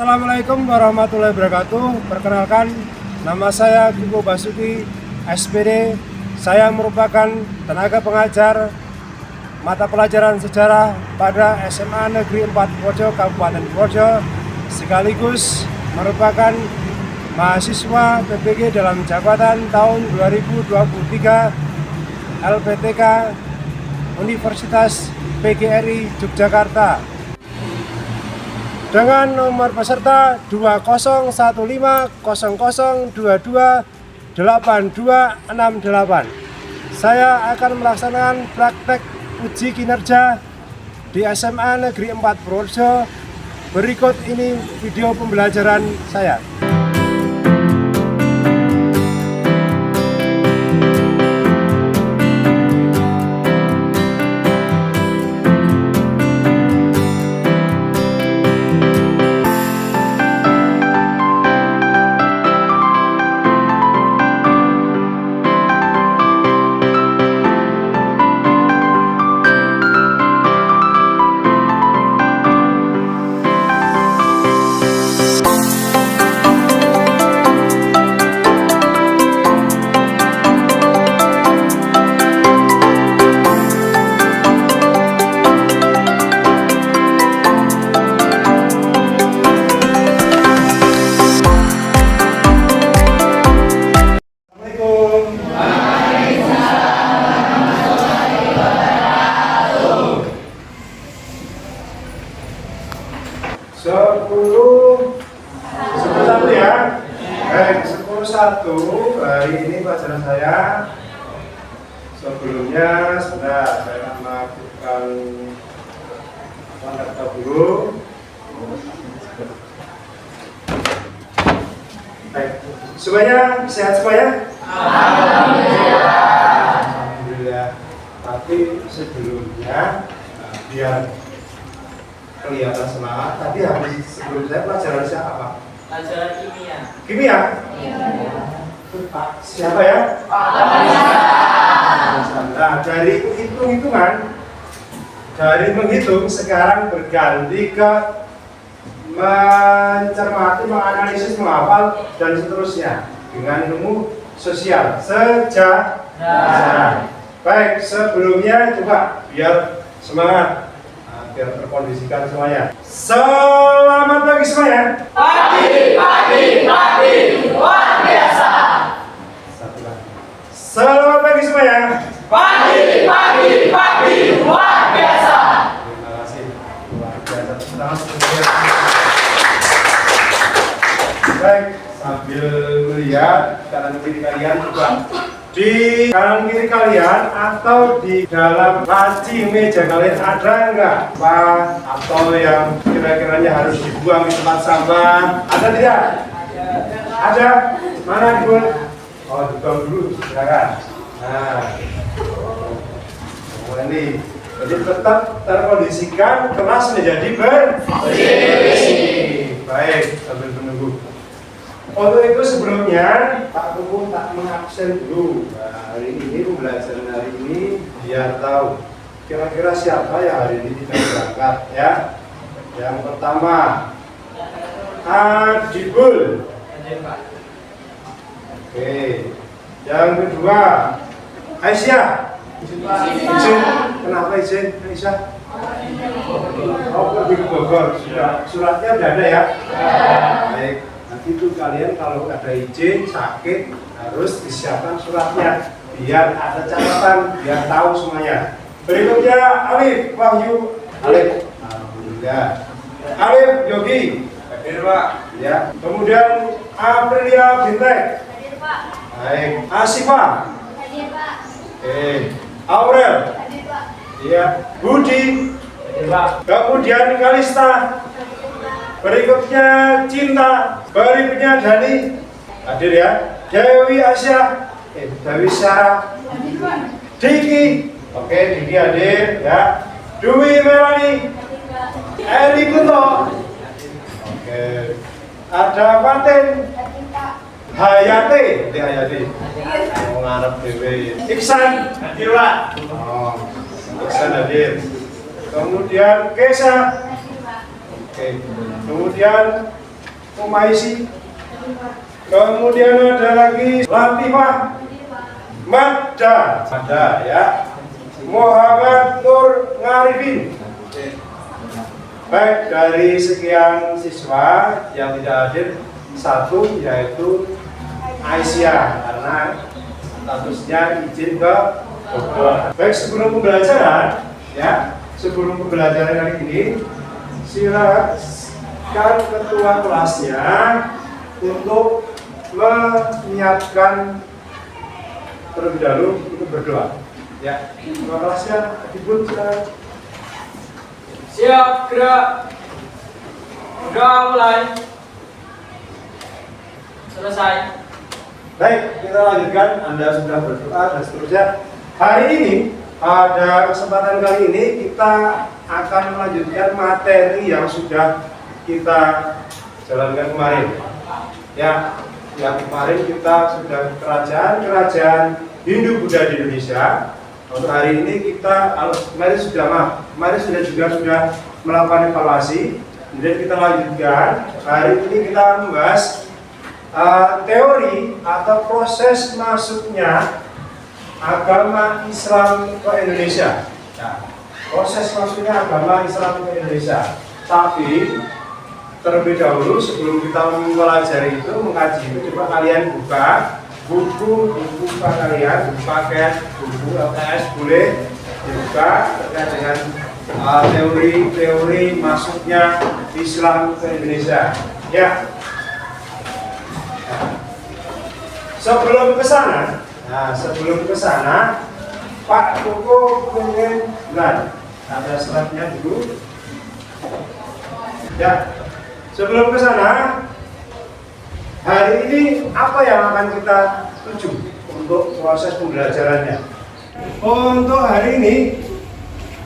Assalamualaikum warahmatullahi wabarakatuh. Perkenalkan, nama saya Kuko Basuki, SPD. Saya merupakan tenaga pengajar mata pelajaran sejarah pada SMA Negeri 4 Purworejo, Kabupaten Purworejo, sekaligus merupakan mahasiswa PPG dalam jabatan tahun 2023 LPTK Universitas PGRI Yogyakarta dengan nomor peserta 201500228268. Saya akan melaksanakan praktek uji kinerja di SMA Negeri 4 Purworejo. Berikut ini video pembelajaran saya. Satu ya. Baik, 10.1 hari ini pelajaran saya. Sebelumnya sudah saya melakukan kontak dahulu. Baik, semuanya sehat semuanya? Alhamdulillah. Tapi sebelumnya biar kelihatan semangat, tadi habis sebelum saya pelajaran saya apa? Pelajaran kimia. Kimia? Pak siapa ya? Pak. Nah, dari hitung-hitungan, dari menghitung sekarang berganti ke mencermati, menganalisis, menghafal dan seterusnya dengan ilmu sosial sejarah. Baik, sebelumnya coba biar semangat, biar terkondisikan semuanya. Selamat pagi semuanya. Pagi, luar biasa. Satu lagi. Selamat pagi semuanya. Pagi, luar biasa. Terima kasih. Luar biasa. Baik, sambil melihat kanan kiri kalian juga. Di kanan kiri kalian atau di dalam laci meja kalian ada enggak Pak atau yang kira-kiranya harus dibuang di tempat sampah? Ada tidak? Ada? Mana dibuang? Oh, dibuang dulu, silakan. Nah, ini jadi tetap terkondisikan kelas menjadi bersih. Baik, sambil menunggu. Untuk itu sebelumnya Pak Kuku tak mengabsen dulu. Nah, hari ini pembelajaran hari ini biar tahu kira-kira siapa yang hari ini tidak berangkat ya. Yang pertama Adibul. Oke. Yang kedua Aisyah. Izin. Kenapa izin Aisyah? Oh, pergi ke Bogor. Suratnya udah ada ya? Baik. Nanti itu kalian kalau ada izin sakit harus disiapkan suratnya biar ada catatan, biar tahu semuanya. Berikutnya Alif Wahyu. Alif, alhamdulillah. Alif Yogi. Hadir Pak. Ya. Kemudian Aprilia Bintek. Hadir Pak. Baik. Asifah. Hadir Pak. Oke. Aurel. Hadir Pak. Iya. Budi. Hadir Pak. Kemudian Kalista. Berikutnya Cinta, berikutnya Dani, hadir ya. Dewi Asia, Dewi Sarah, Diki, oke Diki hadir ya. Dwi Melani, Eri Kunto, oke. Ada Fatin, Hayati, Hayati, mau ngarep Dewi. Iksan, hadir Pak. Oh, Iksan hadir. Kemudian Kesa. Oke. Kemudian Umaisi. Kemudian ada lagi Latifah Madda. Madda ya. Muhammad Nur Ngarifin. Baik, dari sekian siswa yang tidak hadir, satu yaitu Aisyah karena statusnya izin ke Bogor. Baik, sebelum pembelajaran ya, sebelum pembelajaran kali ini silakan ketua kelasnya untuk menyiapkan terlebih dahulu untuk berdoa. Ya, ketua kelasnya Ibu silakan. Siap, gerak. Udah mulai. Selesai. Baik, kita lanjutkan. Anda sudah berdoa dan seterusnya. Hari ini, pada kesempatan kali ini kita akan melanjutkan materi yang sudah kita jalankan kemarin. Ya, yang kemarin kita sudah kerajaan Hindu Buddha di Indonesia. Untuk hari ini kita kemarin sudah melakukan evaluasi. Kemudian kita lanjutkan. Hari ini kita membahas teori atau proses masuknya agama Islam ke Indonesia. Nah, proses masuknya agama Islam ke Indonesia. Tapi terlebih dahulu sebelum kita mempelajari itu, mengkaji itu, coba kalian buka buku kalian, pakai buku LTS boleh dibuka terkait dengan teori masuknya Islam ke Indonesia. Ya. Sebelum ke sana, Pak Koko pengen ada suratnya dulu. Ya. Sebelum ke sana, hari ini apa yang akan kita tuju untuk proses pembelajarannya? Untuk hari ini,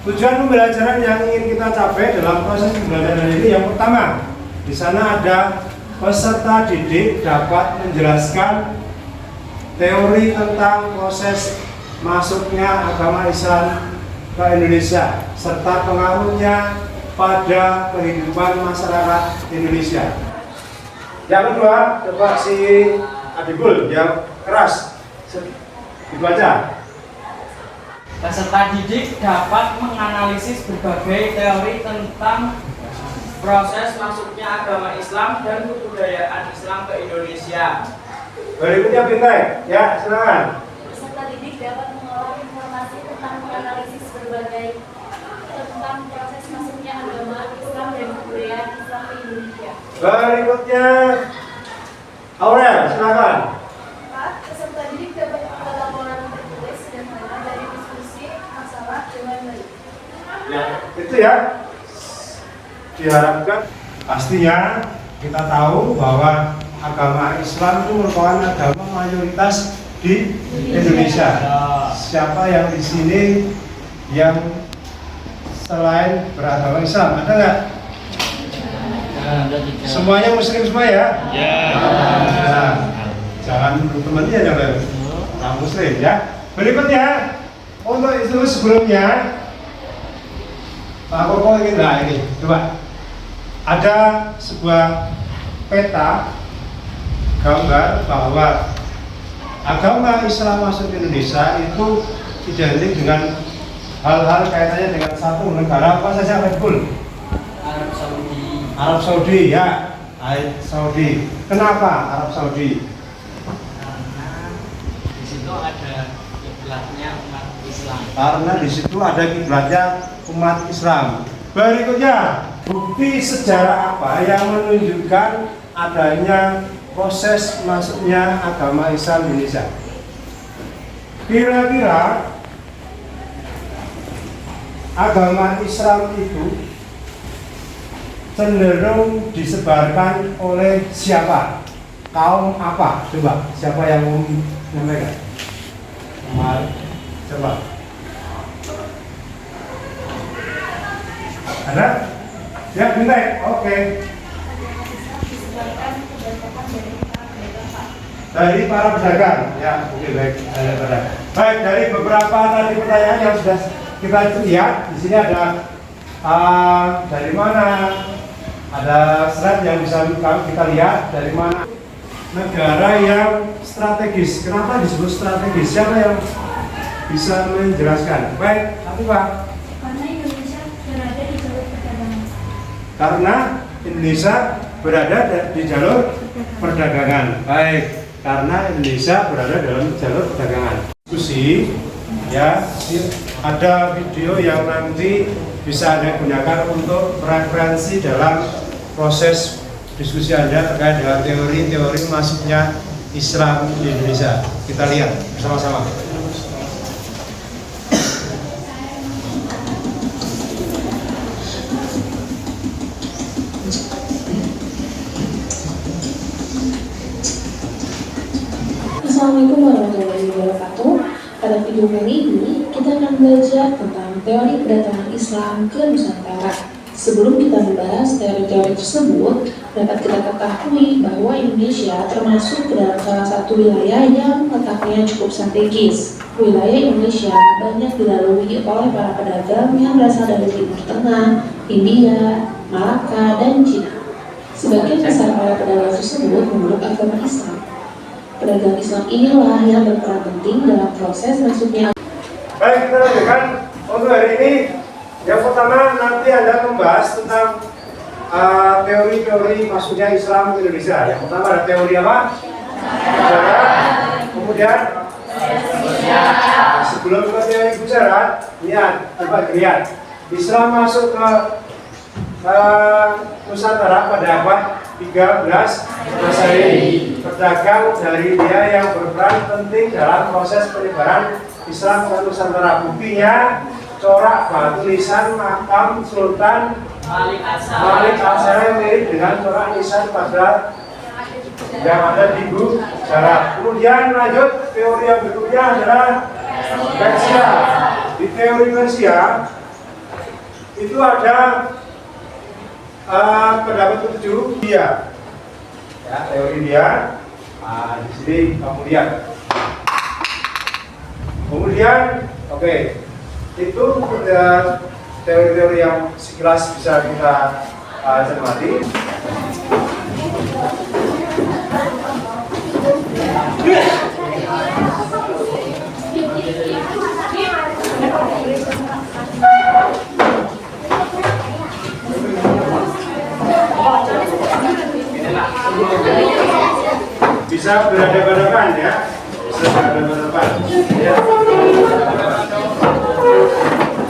tujuan pembelajaran yang ingin kita capai dalam proses pembelajaran ini yang pertama, di sana ada peserta didik dapat menjelaskan teori tentang proses masuknya agama Islam ke Indonesia serta pengaruhnya pada kehidupan masyarakat Indonesia. Yang kedua, coba si Adibul yang keras dibaca. Peserta didik dapat menganalisis berbagai teori tentang proses masuknya agama Islam dan kebudayaan Islam ke Indonesia. Berikutnya Bintai, ya silakan. Peserta didik dapat mengolah informasi tentang menganalisis berbagai tentang proses masuknya agama Islam dan kebudayaan Islam ke Indonesia. Berikutnya Aurel, silakan. Pak, peserta didik dapat membuat laporan tertulis sederhana dari diskusi masalah dengan baik. Ya, itu ya. Diharapkan pastinya kita tahu bahwa agama Islam itu merupakan agama mayoritas di Indonesia. Siapa yang di sini yang selain beragama Islam? Ada nggak? Semuanya Muslim semua ya? Ya. Nah, jangan teman-temannya jangan non Muslim ya. Berikutnya untuk itu sebelumnya Pak Koko ingin ini coba ada sebuah peta gambar bahwa agama Islam masuk ke Indonesia itu identik dengan hal-hal kaitannya dengan satu negara apa saja Rebul? Arab Saudi. Arab Saudi ya, Arab Saudi. Kenapa Arab Saudi? Karena di situ ada kiblatnya umat Islam. Karena di situ ada kiblatnya umat Islam. Berikutnya, bukti sejarah apa yang menunjukkan adanya proses masuknya agama Islam di Indonesia? Kira-kira agama Islam itu cenderung disebarkan oleh siapa? Kaum apa? Coba, siapa yang mau menyampaikan? Coba. Ada? Ya, Bintai. Oke. Dari para pedagang. Ya, oke, baik. Baik, dari beberapa tadi pertanyaan yang sudah kita lihat, di sini ada dari mana, Ada slide yang bisa kita lihat dari mana negara yang strategis. Kenapa disebut strategis? Siapa yang bisa menjelaskan? Baik, tapi Pak. Karena Indonesia berada di jalur perdagangan. Karena Indonesia berada di jalur perdagangan. Baik, karena Indonesia berada dalam jalur perdagangan. Diskusi, ya, ada video yang nanti bisa Anda gunakan untuk referensi dalam proses diskusi Anda terkait dengan teori-teori masuknya Islam di Indonesia. Kita lihat bersama-sama. Assalamualaikum warahmatullahi wabarakatuh. Pada video kali ini kita akan belajar tentang teori kedatangan Islam ke Nusantara. Sebelum kita membahas teori-teori tersebut, dapat kita ketahui bahwa Indonesia termasuk ke dalam salah satu wilayah yang letaknya cukup strategis. Wilayah Indonesia banyak dilalui oleh para pedagang yang berasal dari Timur Tengah, India, Malaka, dan Cina. Sebagian besar para pedagang tersebut memeluk agama Islam. Pedagang Islam inilah yang berperan penting dalam proses masuknya. Baik, kita lanjutkan untuk hari ini. Yang pertama nanti Anda membahas tentang teori-teori masuknya Islam ke Indonesia. Yang pertama ada teori apa? Sejarah. Kemudian sebelum ke teori sejarah, lihat, coba lihat. Islam masuk ke Nusantara pada abad 13 Masehi. Pedagang dari dia yang berperan penting dalam proses penyebaran Islam ke Nusantara. Buktinya corak batu nisan makam Sultan Malik Al-Syair mirip dengan corak nisan pada yang ada di Gujarat. Kemudian lanjut, teori yang berikutnya adalah Persia. Di teori Persia itu ada pendapat 7 dia. Ya, teori dia. Di sini kamu lihat. Kemudian, oke. Itu teori-teori yang sekilas bisa kita cermati. Bisa berhadapan-hadapan ya, bisa berhadapan-hadapan ya.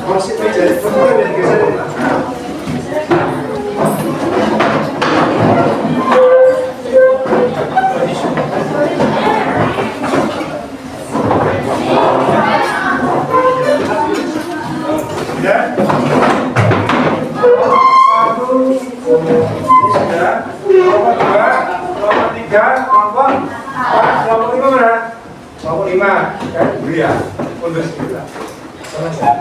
Kursi meja itu yang geser ini. Sudah? Satu, ini sudah. Kelompok 2, kelompok 3, kelompok 4, kelompok 5 mana? Kelompok 5, kan? Belia, untuk sekitar. Selesai.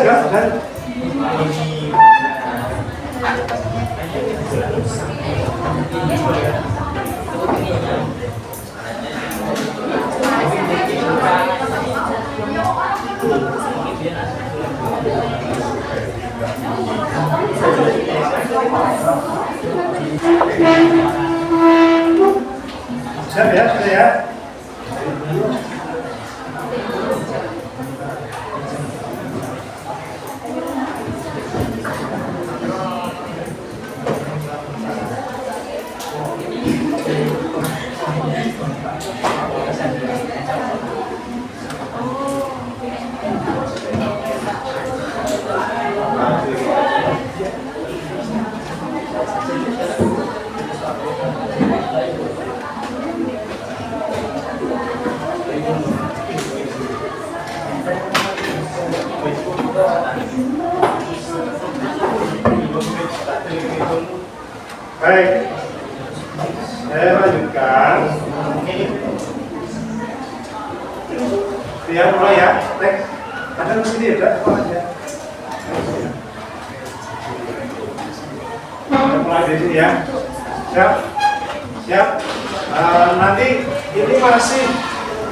dan siap ya, sudah ya. Baik, saya lanjutkan. Biar mulai ya, next. Ada di sini ada apa aja? Kita mulai dari sini ya. Siap, siap. Nanti ini masih,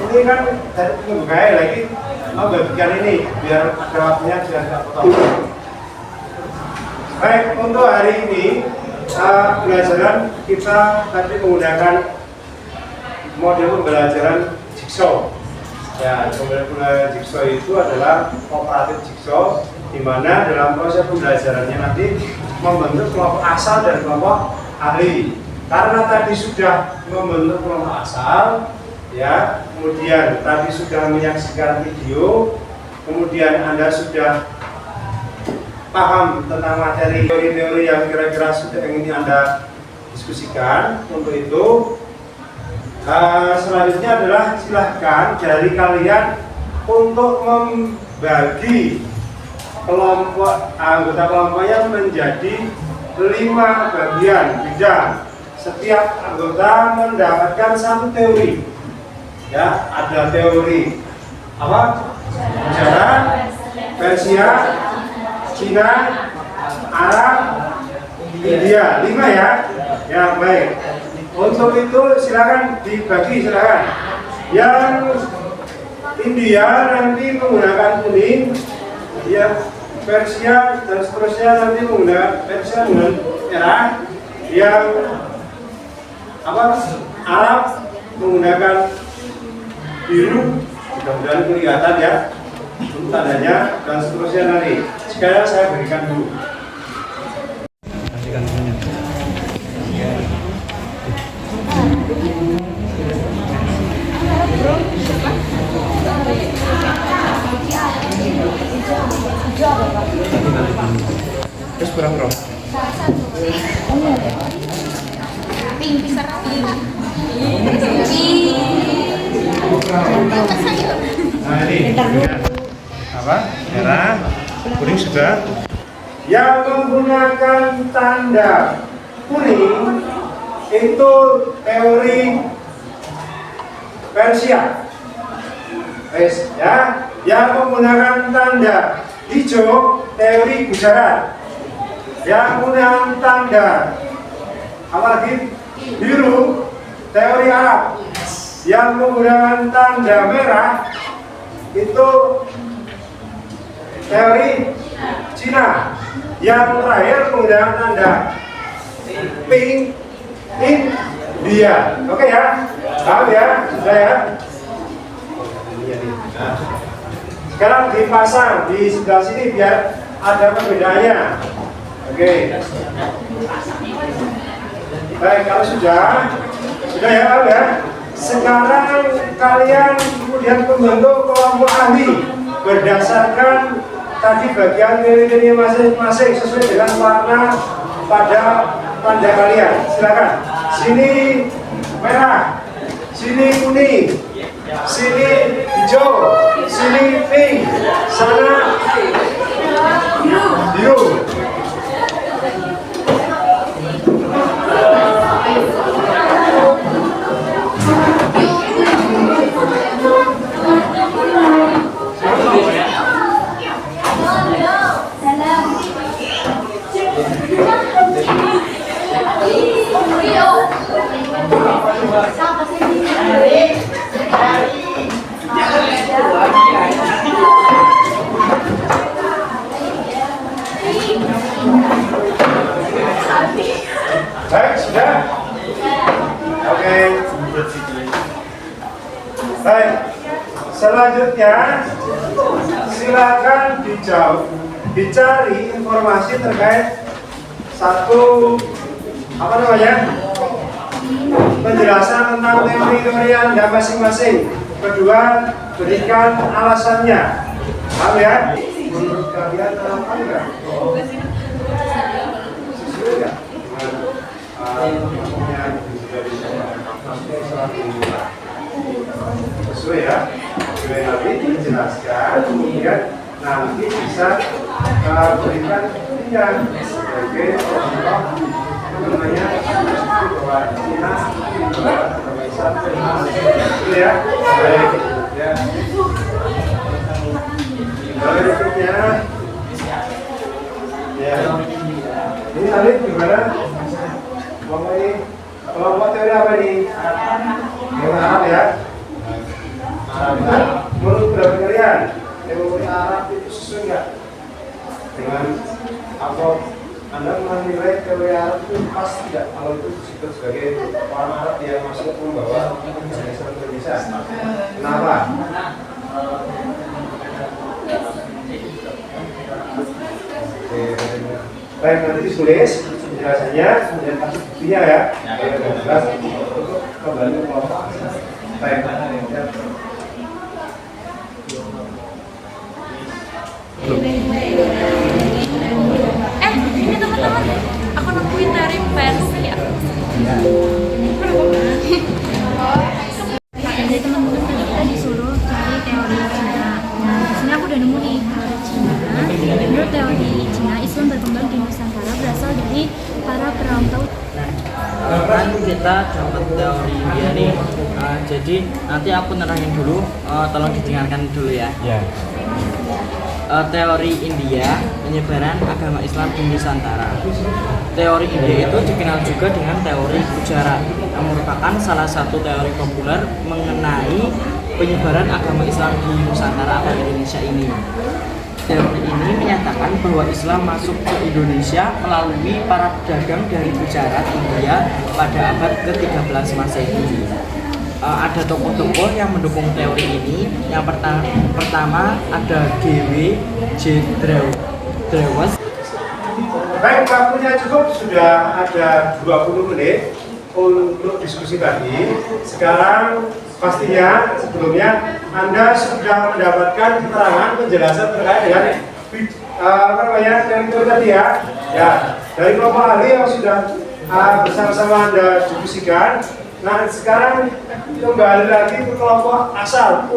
ini kan dari pembukaan lagi. Mau bagikan ini biar jawabnya biar tidak potong. Baik, untuk hari ini pelajaran kita tadi menggunakan model pembelajaran jigsaw. Ya, model pembelajaran jigsaw itu adalah kooperatif jigsaw, di mana dalam proses pembelajarannya nanti membentuk kelompok asal dan kelompok ahli. Karena tadi sudah membentuk kelompok asal, ya, kemudian tadi sudah menyaksikan video, kemudian Anda sudah paham tentang materi teori-teori yang kira-kira sudah ingin Anda diskusikan. Untuk itu selanjutnya adalah silahkan dari kalian untuk membagi kelompok anggota kelompoknya menjadi 5 bagian bidang. Setiap anggota mendapatkan 1 teori. Ya, ada teori apa? Sejarah, Persia, Cina, Arab, India, 5 ya. Ya, baik. Untuk itu silakan dibagi, silakan. Yang India nanti menggunakan kuning, ya, Persia dan seterusnya nanti menggunakan Persia dengan merah. Yang apa? Arab menggunakan biru, mudah-mudahan kelihatan ya. Untuk tandanya dan seterusnya nanti. Sekarang saya berikan dulu. Kasihkan dulunya. Terus berapa? Nah ini apa? Merah, kuning sudah. Yang menggunakan tanda kuning itu teori Persia. Ya, yang menggunakan tanda hijau teori Gujarat. Yang menggunakan tanda apa lagi? Biru teori Arab. Yang menggunakan tanda merah itu teori Cina. Yang terakhir menggunakan tanda pink India. Oke ya? Paham ya? Sudah ya? Nah, sekarang dipasang di sebelah sini biar ada perbedaannya. Oke. Baik, kalau sudah ya. Sekarang kalian kemudian membentuk kelompok ahli berdasarkan tadi bagian teori masing-masing sesuai dengan warna pada tanda kalian. Silakan. Sini merah, sini kuning, sini hijau, sini pink, sana biru. Baik, sudah? Oke. Baik. Selanjutnya, silakan dicari informasi terkait satu penjelasan tentang teori-teori Anda masing-masing. Kedua, berikan alasannya. Paham ya? Menurut kalian apa enggak? Sesuai enggak? Sesuai ya? Sesuai nanti dijelaskan, kemudian nanti bisa berikan yang sebagai contoh namanya bahwa Cina ya, baik ya. Berikutnya ya, ini Alif gimana? Kelompok ini, kelompok teori apa ini? Yang Arab ya? Menurut berapa kalian? Teori Arab itu sesuai nggak dengan apa? Anda menilai teori Arab itu pas tidak kalau itu disebut sebagai orang Arab yang masuk membawa Islam ke Indonesia? Kenapa? Baik, nanti ditulis penjelasannya, kemudian kasih buktinya ya. Jelas, kembali kelompok. Baik, Ini teman-teman, aku nemuin dari versi ya. Jadi teman-teman kita disuruh cari teori Cina. Nah, di sini aku udah nemu nih teori Cina. Menurut teori Cina, Islam berkembang di Nusantara berasal dari para perantau. Kan kita dapat teori India nih. Jadi nanti aku nerangin dulu, tolong didengarkan dulu ya. Teori India penyebaran agama Islam di Nusantara. Teori India itu dikenal juga dengan teori Gujarat, yang merupakan salah satu teori populer mengenai penyebaran agama Islam di Nusantara atau Indonesia ini. Teori ini menyatakan bahwa Islam masuk ke Indonesia melalui para pedagang dari Gujarat, India pada abad ke-13 Masehi. Ada tokoh-tokoh yang mendukung teori ini. Yang pertama ada G.W. Drewes. baik, waktunya cukup, sudah ada 20 menit untuk diskusi tadi. Sekarang pastinya sebelumnya Anda sudah mendapatkan keterangan penjelasan terkait dengan teori tadi ya. Ya, dari kelompok ahli yang sudah bersama-sama Anda diskusikan. Nah, sekarang kembali lagi ke kelompok asal.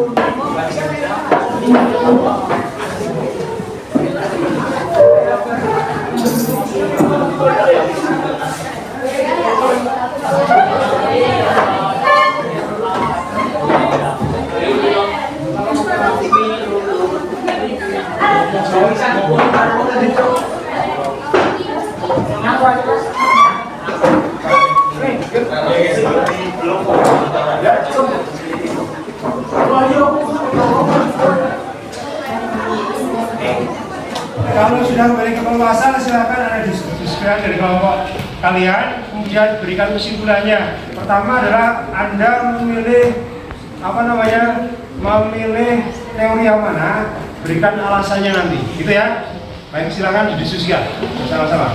Kalau sudah kembali ke kelompok asal, silakan Anda diskusikan dari kelompok kalian, kemudian berikan kesimpulannya. Pertama adalah Anda memilih memilih teori yang mana, berikan alasannya nanti, gitu ya. Baik, silakan didiskusikan sama-sama.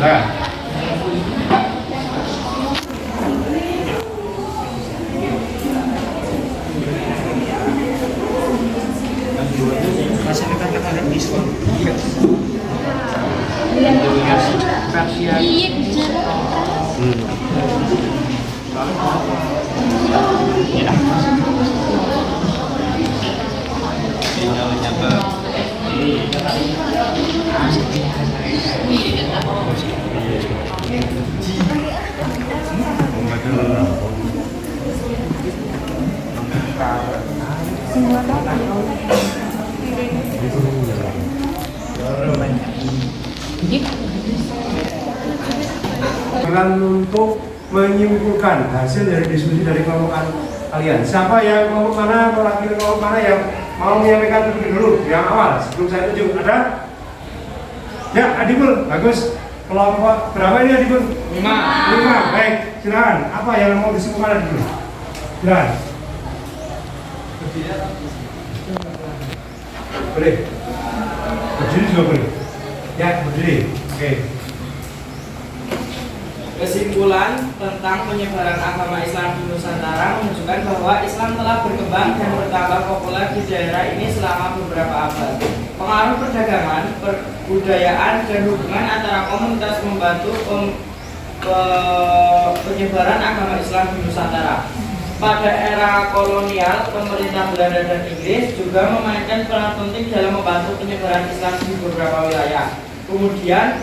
Silakan. Jangan numpuk menyimpulkan hasil dari diskusi dari kelompok kalian. Siapa yang kelompok mana, mewakili kelompok mana yang mau menyampaikan terlebih dulu yang awal sebelum saya tunjuk? Ada? Ya, Adibul, bagus. Kelompok berapa ini Adibul? 5. Baik, silakan. Apa yang mau disimpulkan Adibul? Silakan. Boleh. Berdiri juga boleh. Ya, berdiri. Oke. Kesimpulan tentang penyebaran agama Islam di Nusantara menunjukkan bahwa Islam telah berkembang dan bertambah populer di daerah ini selama beberapa abad. Pengaruh perdagangan, perbudayaan, dan hubungan antara komunitas membantu penyebaran agama Islam di Nusantara. Pada era kolonial, pemerintah Belanda dan Inggris juga memainkan peran penting dalam membantu penyebaran Islam di beberapa wilayah. Kemudian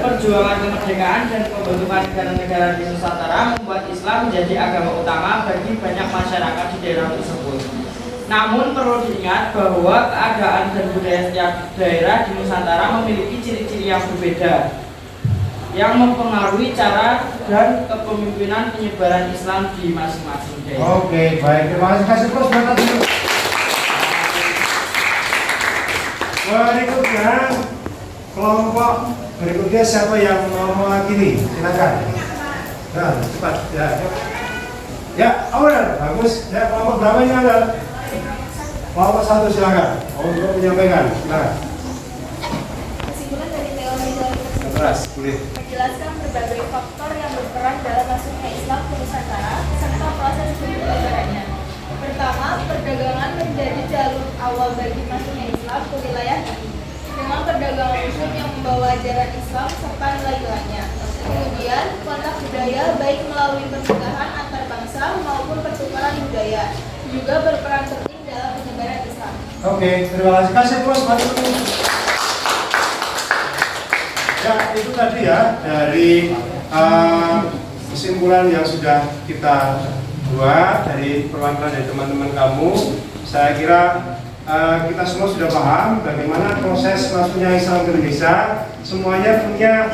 perjuangan kemerdekaan dan pembentukan negara-negara di Nusantara membuat Islam menjadi agama utama bagi banyak masyarakat di daerah tersebut. Namun perlu diingat bahwa keadaan dan budaya setiap daerah di Nusantara memiliki ciri-ciri yang berbeda yang mempengaruhi cara dan kepemimpinan penyebaran Islam di masing-masing daerah. Oke, baik. Terima kasih. Kasih terus berangkat dulu. Berikutnya kelompok berikutnya siapa yang mau mewakili? Silakan. Nah, cepat. Ya, Aurel, bagus. Ya, kelompok berapa ini ada? Kelompok 1 silakan. Untuk menyampaikan. Silakan. Kesimpulan dari teori-teori tersebut Keras, boleh. menjelaskan berbagai faktor yang berperan dalam masuknya Islam ke Nusantara serta proses penyebarannya. Pertama, perdagangan menjadi jalur awal bagi masuknya Islam ke wilayah ini dengan perdagangan muslim yang membawa ajaran Islam serta nilai-nilainya. Kemudian, kontak budaya baik melalui pernikahan antar bangsa maupun pertukaran budaya juga berperan penting dalam penyebaran Islam. Oke, terima kasih. Kasih plus mari. Ya, itu tadi ya dari kesimpulan yang sudah kita buat dari perwakilan dari teman-teman kamu. Saya kira kita semua sudah paham bagaimana proses masuknya Islam ke Indonesia. Semuanya punya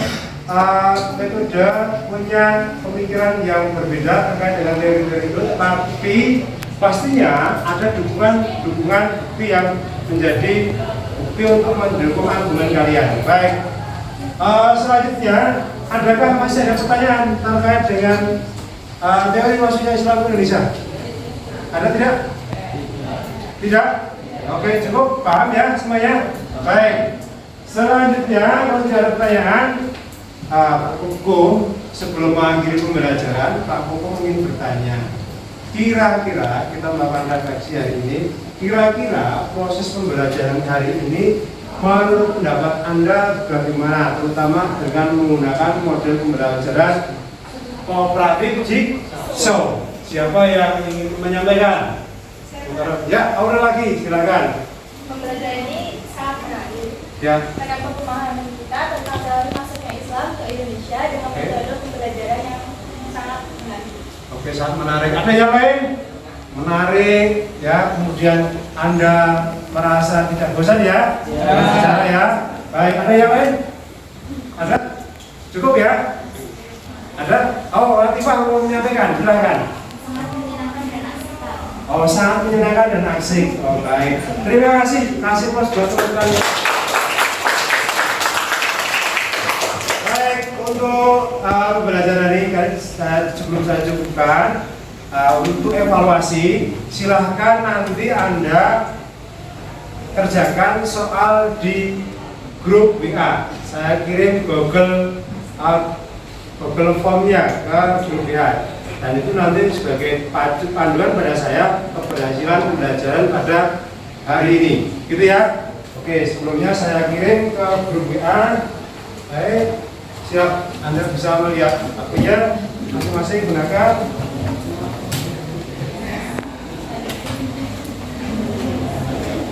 metode, punya pemikiran yang berbeda terkait dengan teori-teori itu, tapi pastinya ada dukungan bukti yang menjadi bukti untuk mendukung argumen kalian. Baik. Selanjutnya, adakah masih ada pertanyaan terkait dengan teori masuknya Islam ke Indonesia? Ada tidak? Tidak? Oke, cukup paham ya semuanya? Baik. Selanjutnya, kalau tidak ada pertanyaan, Pak Koko sebelum mengakhiri pembelajaran, Pak Koko ingin bertanya. Kira-kira kita melakukan refleksi hari ini, kira-kira proses pembelajaran hari ini menurut pendapat Anda bagaimana, terutama dengan menggunakan model pembelajaran kooperatif jigsaw? Siapa yang ingin menyampaikan? Ya, Aurel lagi, silakan. Pembelajaran ini sangat menarik. Ya. Menambah pemahaman kita tentang teori masuknya Islam ke Indonesia dengan metode pembelajaran yang sangat menarik. Oke, sangat menarik. Ada yang lain? Menarik, ya. Kemudian Anda merasa tidak bosan ya? Bicara ya. Baik, ada yang lain? Ada? Cukup ya? Ada? Oh, Latifah mau menyampaikan, silakan. Sangat menyenangkan dan asik. Oh, sangat menyenangkan dan asik. Oh, baik. Terima kasih. Kasih plus buat teman-teman. Baik, untuk pembelajaran ini sebelum saya cukupkan, untuk evaluasi, silahkan nanti Anda kerjakan soal di grup WA. Saya kirim Google Formnya ke grup WA. Dan itu nanti sebagai panduan pada saya keberhasilan pembelajaran pada hari ini. Gitu ya. Oke, sebelumnya saya kirim ke grup WA. Baik, siap. Anda bisa melihat akunnya masing-masing gunakan.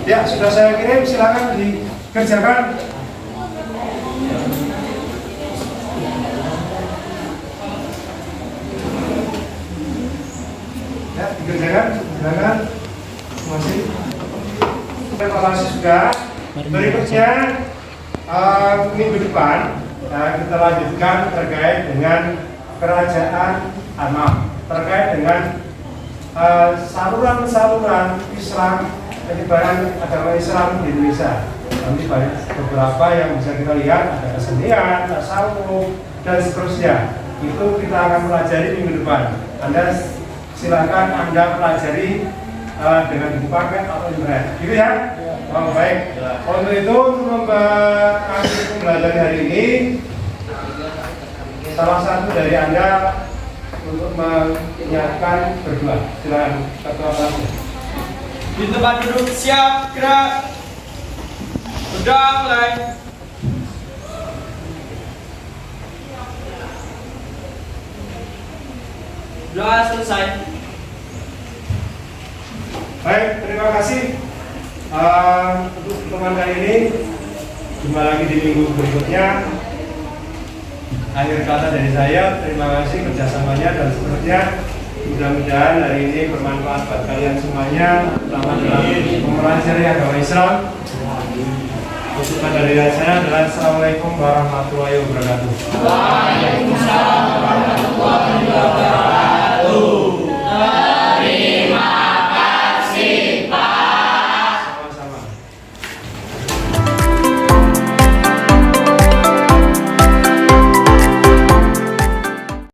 Ya, sudah saya kirim, silakan dikerjakan. Ya, dikerjakan, silakan. Masih. Evaluasi sudah. Berikutnya minggu depan kita lanjutkan terkait dengan kerajaan Anak, terkait dengan saluran-saluran Islam, penyebaran agama Islam di Indonesia. Nanti banyak beberapa yang bisa kita lihat, ada kesenian, tasawuf, dan seterusnya. Itu kita akan pelajari minggu depan. Anda silakan Anda pelajari dengan buku paket atau internet, gitu ya? Oh, baik. Untuk itu, untuk mengakhiri pembelajaran hari ini, salah satu dari Anda untuk menyiapkan berdua. Silakan ketua kelasnya. Di tempat duduk siap, gerak. Sudah mulai. Sudah selesai. Baik, terima kasih untuk pertemuan kali ini. Jumpa lagi di minggu berikutnya. Akhir kata dari saya, terima kasih kerjasamanya dan seterusnya. Mudah-mudahan hari ini bermanfaat buat kalian semuanya, terutama dalam mempelajari agama Islam. Ucapan dari saya adalah Assalamualaikum warahmatullahi wabarakatuh. Waalaikumsalam warahmatullahi wabarakatuh.